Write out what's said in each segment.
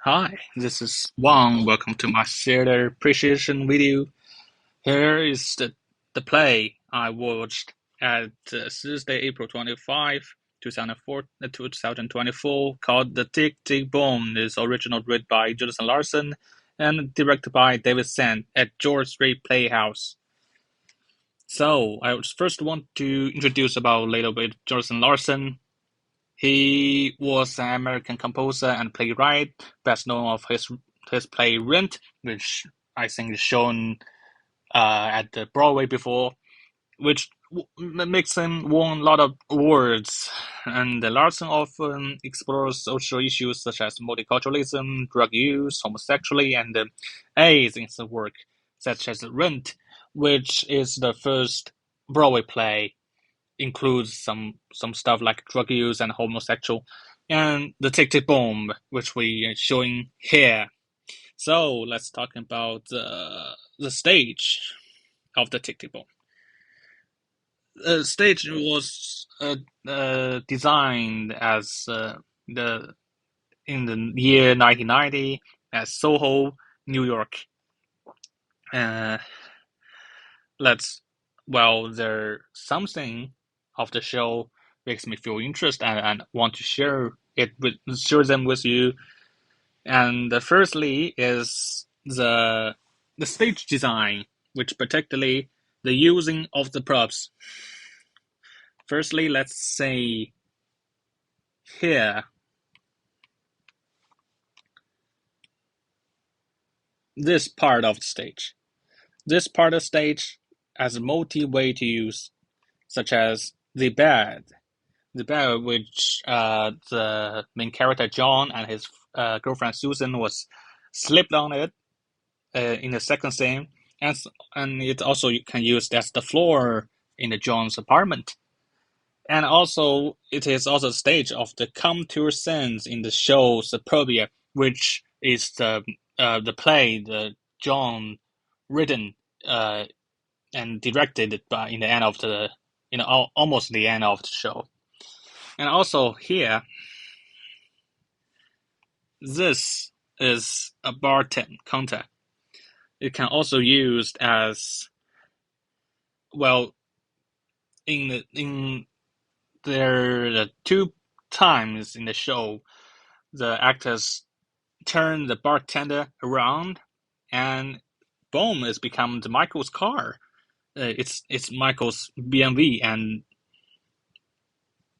Hi, this is Wang. Welcome to my theater appreciation video. Here is the play I watched at Thursday, April 25, 2024, called The Tick Tick Boom. It's original written by Jonathan Larson and directed by David Sand at George Street Playhouse. So, I first want to introduce about a little bit Jonathan Larson. He was an American composer and playwright, best known of his play Rent, which I think is shown at the Broadway before, which makes him won a lot of awards. And Larson often explores social issues such as multiculturalism, drug use, homosexuality, and AIDS in his work, such as Rent, which is the first Broadway play includes some stuff like drug use and homosexual, and the Tick Tick Boom, which we are showing here. So let's talk about the stage of the Tick Tick Boom. The stage was designed as the in the year 1990 at Soho, New York. Uh, let's there's something of the show makes me feel interested and want to share them with you. And firstly is the stage design, which particularly the using of the props. Firstly, let's say here, this part of the stage. This part of the stage has a multi-way to use, such as the bed. The bed which the main character John and his girlfriend Susan was slipped on it in the second scene, and it also you can use as the floor in the John's apartment. And also, it is also the stage of the come tour scenes in the show Superbia, which is the play the John written and directed by in the end of the almost the end of the show. And also here, this is a bar counter. It can also used as well in there the two times in the show the actors turn the bartender around and boom, it's become the Michael's car. It's Michael's BMW, and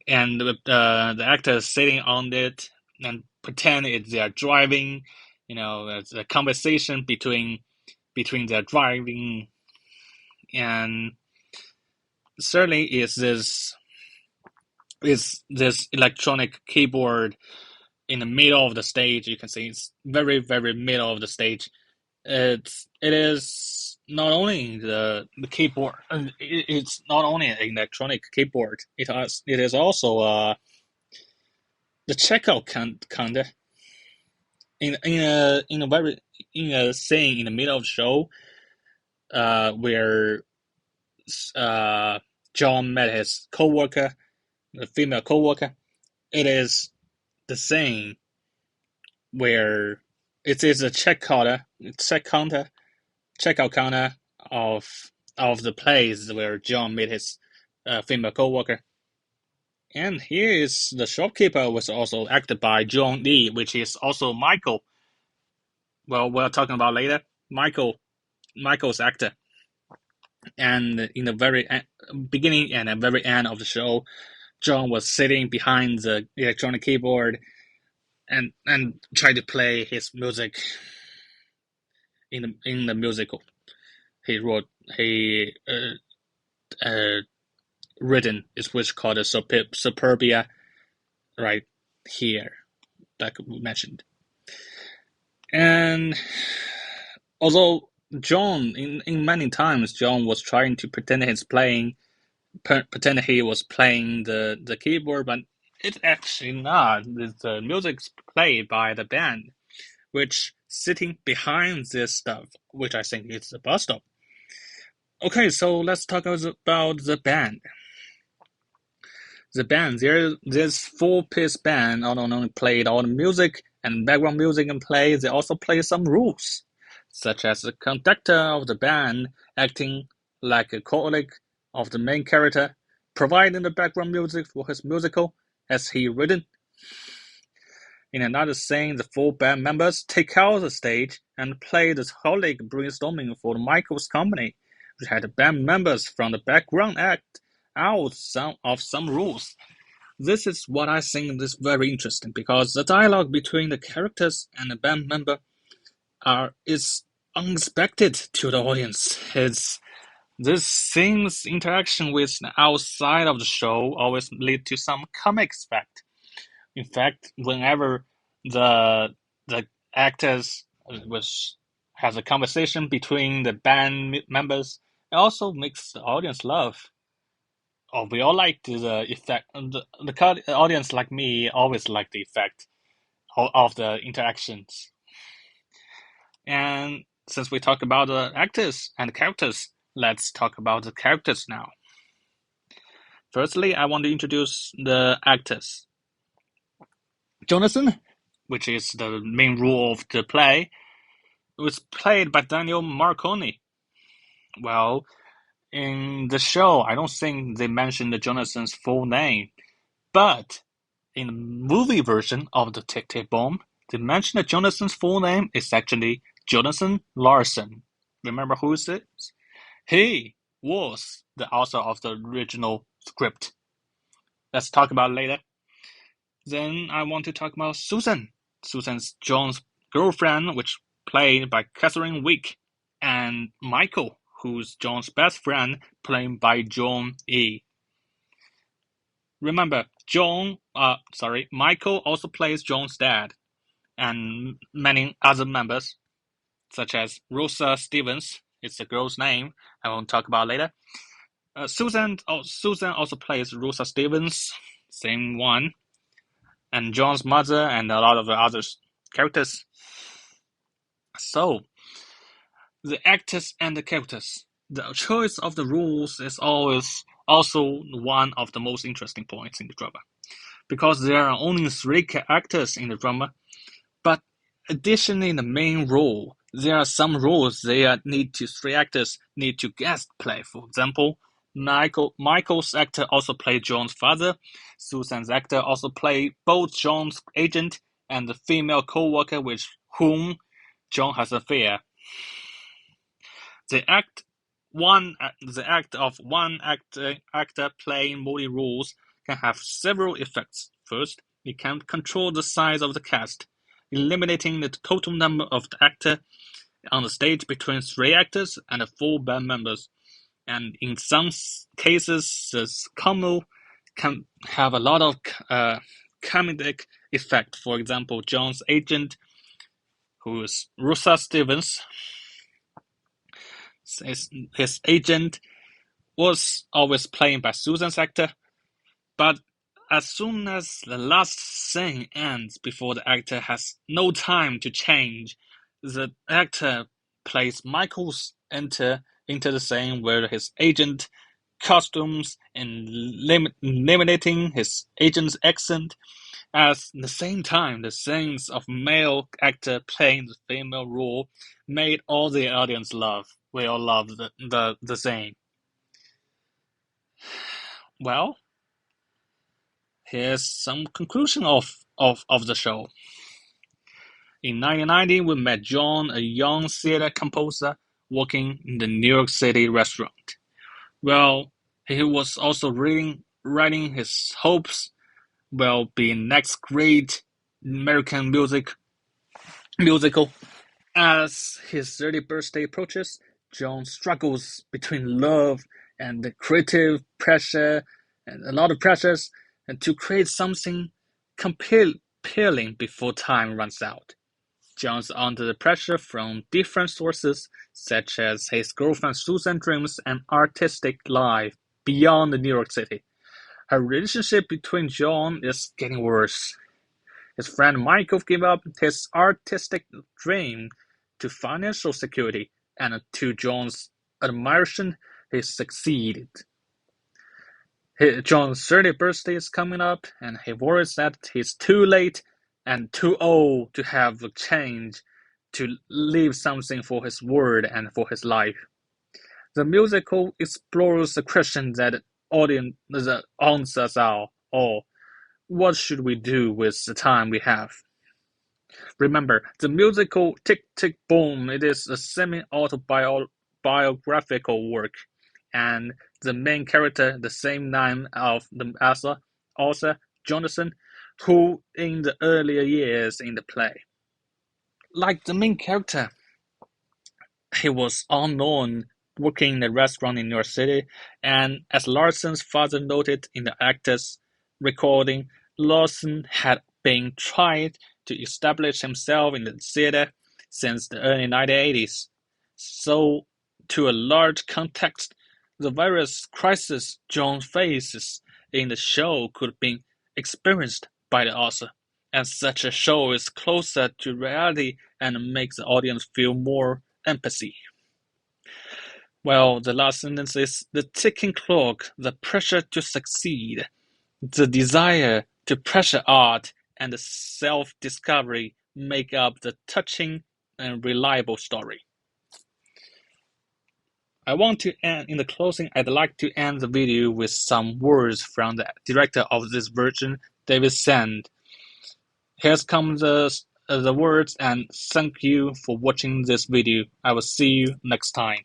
the actors sitting on it and pretend they are driving. It's a conversation between their driving, and certainly is this electronic keyboard in the middle of the stage. You can see it's very very middle of the stage. It is not only the keyboard. It's not only an electronic keyboard. It is also the checkout counter in a scene in the middle of the show where John met his coworker, the female coworker. It is the scene where it is a checkout counter of the place where John met his female coworker. And here is the shopkeeper was also acted by John Lee, which is also Michael. Well, we're talking about later. Michael's actor. And in the very beginning and the very end of the show, John was sitting behind the electronic keyboard and tried to play his music in the musical. He written is which called a Superbia right here, like we mentioned. And although John, in many times, John was trying to pretend he was playing the keyboard, but it's actually not. The music's played by the band, which sitting behind this stuff, which I think is the bus stop. Okay, so let's talk about the band. The band, this 4-piece band not only played all the music and background music in play, they also play some rules, such as the conductor of the band acting like a colleague of the main character, providing the background music for his musical as he written. In another scene, the four band members take out the stage and play the colleague brainstorming for Michael's company, which had the band members from the background act out some rules. This is what I think is very interesting because the dialogue between the characters and the band member is unexpected to the audience. This scene's interaction with outside of the show always lead to some comic effect. In fact, whenever the actors was has a conversation between the band members, it also makes the audience laugh. Oh, we all like the effect. The audience, like me, always like the effect of the interactions. And since we talk about the actors and the characters, let's talk about the characters now. Firstly, I want to introduce the actors. Jonathan, which is the main role of the play, was played by Daniel Marconi. Well, in the show, I don't think they mentioned Jonathan's full name, but in the movie version of the Tick Tick Boom, they mention that Jonathan's full name is actually Jonathan Larson. Remember who is it? He was the author of the original script. Let's talk about it later. Then I want to talk about Susan. Susan's John's girlfriend, which played by Catherine Wick, and Michael, who's John's best friend, played by John E. Remember, Michael also plays John's dad, and many other members, such as Rosa Stevens, it's the girl's name, I won't talk about later. Susan also plays Rosa Stevens, same one, and John's mother, and a lot of other characters. So, the actors and the characters. The choice of the rules is always also one of the most interesting points in the drama, because there are only 3 actors in the drama, but additionally in the main role, there are some roles 3 actors need to guest play. For example, Michael's actor also played John's father. Susan's actor also played both John's agent and the female co-worker with whom John has an affair. The act of one actor playing multi roles can have several effects. First, it can control the size of the cast, eliminating the total number of the actor on the stage between 3 actors and 4 band members. And in some cases, this combo can have a lot of comedic effect. For example, John's agent, who is Rosa Stevens, his agent was always played by Susan's actor, but as soon as the last scene ends before the actor has no time to change, the actor plays Michael's enter into the scene where his agent costumes and eliminating his agent's accent. At the same time, the scenes of male actor playing the female role made all the audience laugh. We all loved the scene. Well, here's some conclusion of the show. In 1990, we met John, a young theater composer working in the New York City restaurant. Well, he was also writing his hopes will be next great American musical. As his 30th birthday approaches, John struggles between love and the creative pressure and a lot of pressures and to create something compelling before time runs out. John's under the pressure from different sources, such as his girlfriend Susan's dreams and artistic life beyond New York City. Her relationship between John is getting worse. His friend Michael gave up his artistic dream to financial security, and to John's admiration, he succeeded. John's 30th birthday is coming up, and he worries that he's too late and too old to have a change, to leave something for his word and for his life. The musical explores the question that audience answers are all. What should we do with the time we have? Remember, the musical Tick Tick Boom, it is a semi-autobiographical work, and the main character, the same name of the author, Jonathan, who in the earlier years in the play. Like the main character, he was unknown, working in a restaurant in New York City, and as Larson's father noted in the actor's recording, Larson had been trying to establish himself in the theater since the early 1980s. So, to a large context, the various crises John faces in the show could be experienced by the author, and such a show is closer to reality and makes the audience feel more empathy. Well, the last sentence is the ticking clock, the pressure to succeed, the desire to pressure art, and the self-discovery make up the touching and reliable story. I want to end in the closing. I'd like to end the video with some words from the director of this version, David Sand. Here comes the words, and thank you for watching this video. I will see you next time.